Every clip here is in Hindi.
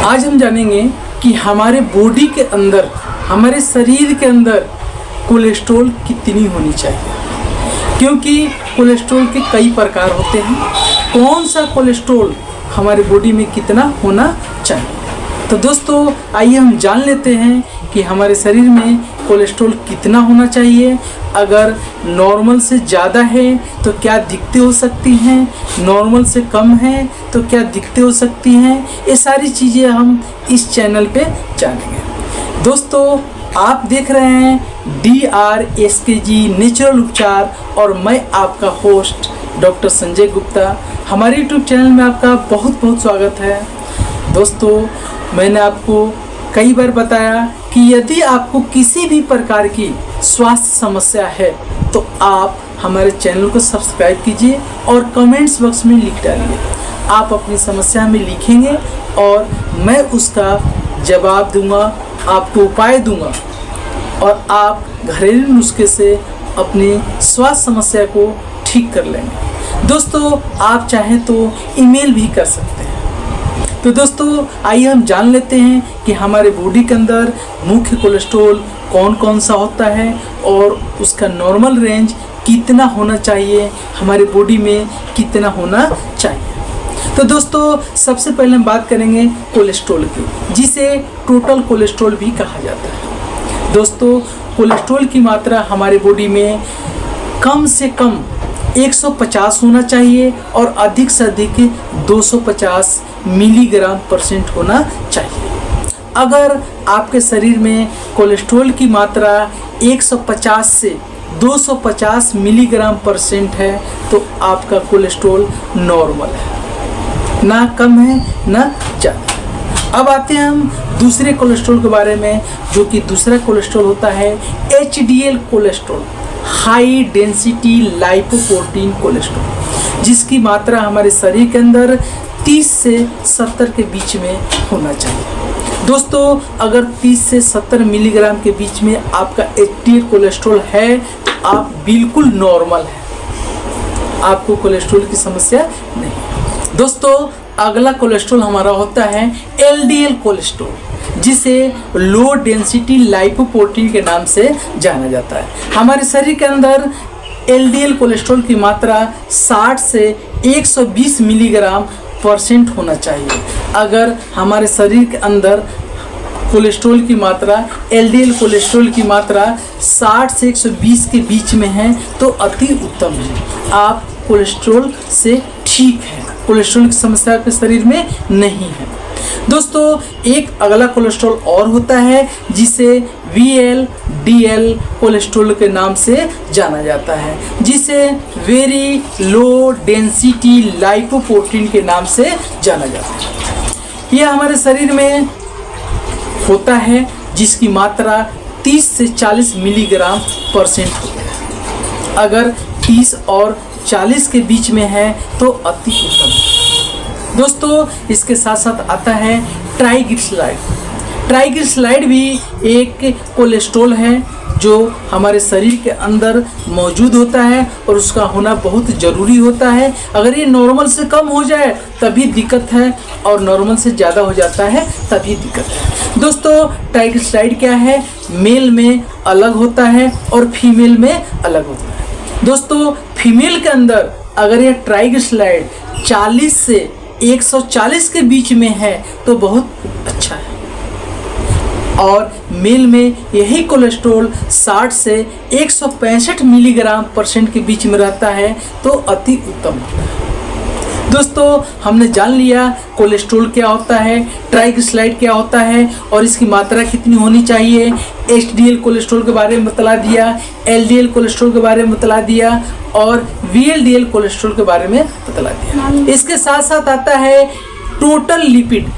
आज हम जानेंगे कि हमारे बॉडी के अंदर, हमारे शरीर के अंदर कोलेस्ट्रॉल कितनी होनी चाहिए, क्योंकि कोलेस्ट्रॉल के कई प्रकार होते हैं। कौन सा कोलेस्ट्रॉल हमारे बॉडी में कितना होना चाहिए। तो दोस्तों आइए हम जान लेते हैं कि हमारे शरीर में कोलेस्ट्रॉल कितना होना चाहिए। अगर नॉर्मल से ज़्यादा है तो क्या दिक्कतें हो सकती हैं, नॉर्मल से कम है तो क्या दिक्कतें हो सकती हैं, ये सारी चीज़ें हम इस चैनल पे जानेंगे। दोस्तों आप देख रहे हैं DRSKG नेचुरल उपचार और मैं आपका होस्ट डॉक्टर संजय गुप्ता। हमारे YouTube चैनल में आपका बहुत बहुत स्वागत है। दोस्तों मैंने आपको कई बार बताया कि यदि आपको किसी भी प्रकार की स्वास्थ्य समस्या है तो आप हमारे चैनल को सब्सक्राइब कीजिए और कमेंट्स बॉक्स में लिख डालिए। आप अपनी समस्या में लिखेंगे और मैं उसका जवाब दूंगा, आपको उपाय दूंगा और आप घरेलू नुस्खे से अपनी स्वास्थ्य समस्या को ठीक कर लेंगे। दोस्तों आप चाहें तो ईमेल भी कर सकते हैं। तो दोस्तों आइए हम जान लेते हैं कि हमारे बॉडी के अंदर मुख्य कोलेस्ट्रॉल कौन कौन सा होता है और उसका नॉर्मल रेंज कितना होना चाहिए, हमारे बॉडी में कितना होना चाहिए। तो दोस्तों सबसे पहले हम बात करेंगे कोलेस्ट्रॉल की, जिसे टोटल कोलेस्ट्रॉल भी कहा जाता है। दोस्तों कोलेस्ट्रॉल की मात्रा हमारे बॉडी में कम से कम 150 होना चाहिए और अधिक से अधिक 250 मिलीग्राम परसेंट होना चाहिए। अगर आपके शरीर में कोलेस्ट्रॉल की मात्रा 150 से 250 मिलीग्राम परसेंट है तो आपका कोलेस्ट्रॉल नॉर्मल है, ना कम है ना ज़्यादा। अब आते हैं हम दूसरे कोलेस्ट्रॉल के बारे में, जो कि दूसरा कोलेस्ट्रॉल होता है HDL cholesterol, high density lipoprotein cholesterol, जिसकी मात्रा हमारे शरीर के अंदर 30 से 70 के बीच में होना चाहिए। दोस्तों अगर 30 से 70 मिलीग्राम के बीच में आपका HDL कोलेस्ट्रॉल है तो आप बिल्कुल नॉर्मल हैं, आपको कोलेस्ट्रॉल की समस्या नहीं। दोस्तों अगला कोलेस्ट्रॉल हमारा होता है LDL कोलेस्ट्रॉल, जिसे लो डेंसिटी लाइपोप्रोटीन के नाम से जाना जाता है। हमारे शरीर के अंदर LDL कोलेस्ट्रॉल की मात्रा 60 से 120 मिलीग्राम परसेंट होना चाहिए। अगर हमारे शरीर के अंदर कोलेस्ट्रॉल की मात्रा, LDL कोलेस्ट्रॉल की मात्रा 60 से 120 के बीच में है तो अति उत्तम है, आप कोलेस्ट्रॉल से ठीक है, कोलेस्ट्रॉल की समस्या आपके शरीर में नहीं है। दोस्तों एक अगला कोलेस्ट्रॉल और होता है जिसे VLDL कोलेस्ट्रॉल के नाम से जाना जाता है, जिसे वेरी लो डेंसिटी लाइपोप्रोटीन के नाम से जाना जाता है। यह हमारे शरीर में होता है जिसकी मात्रा 30 से 40 मिलीग्राम परसेंट होती है। अगर 30 और 40 के बीच में है तो अति उत्तम है। दोस्तों इसके साथ साथ आता है ट्राइग्लिसराइड। ट्राइग्लिसराइड भी एक कोलेस्ट्रॉल है जो हमारे शरीर के अंदर मौजूद होता है और उसका होना बहुत ज़रूरी होता है। अगर ये नॉर्मल से कम हो जाए तभी दिक्कत है और नॉर्मल से ज़्यादा हो जाता है तभी दिक्कत है। दोस्तों ट्राइग्लिसराइड क्या है, मेल में अलग होता है और फीमेल में अलग होता है। दोस्तों फीमेल के अंदर अगर ये ट्राइग्लिसराइड 40 से 140 के बीच में है तो बहुत अच्छा है और मेल में यही कोलेस्ट्रॉल 60 से 165 मिलीग्राम परसेंट के बीच में रहता है तो अति उत्तम होता है। दोस्तों हमने जान लिया कोलेस्ट्रॉल क्या होता है, ट्राइग्लिसराइड क्या होता है और इसकी मात्रा कितनी होनी चाहिए। HDL कोलेस्ट्रॉल के बारे में बतला दिया, LDL कोलेस्ट्रॉल के बारे में बतला दिया और VLDL कोलेस्ट्रॉल के बारे में बतला दिया। इसके साथ साथ आता है टोटल लिपिड।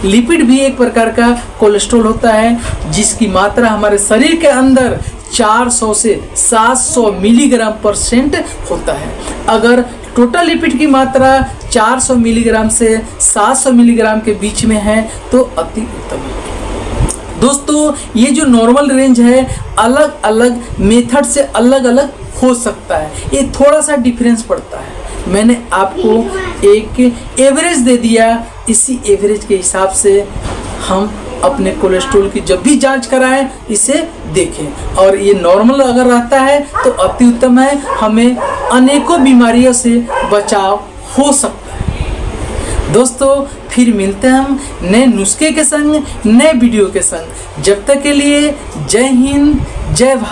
लिपिड भी एक प्रकार का कोलेस्ट्रॉल होता है जिसकी मात्रा हमारे शरीर के अंदर 400 से 700 मिलीग्राम परसेंट होता है। अगर टोटल लिपिड की मात्रा 400 मिलीग्राम से 700 मिलीग्राम के बीच में है तो अति उत्तम है। दोस्तों ये जो नॉर्मल रेंज है अलग अलग मेथड से अलग अलग हो सकता है, ये थोड़ा सा डिफरेंस पड़ता है। मैंने आपको एक एवरेज दे दिया, इसी एवरेज के हिसाब से हम अपने कोलेस्ट्रॉल की जब भी जांच कराएं इसे देखें, और ये नॉर्मल अगर रहता है तो अति उत्तम है, हमें अनेकों बीमारियों से बचाव हो सकता है। दोस्तों फिर मिलते हैं हम नए नुस्खे के संग, नए वीडियो के संग। जब तक के लिए जय हिंद, जय भारत।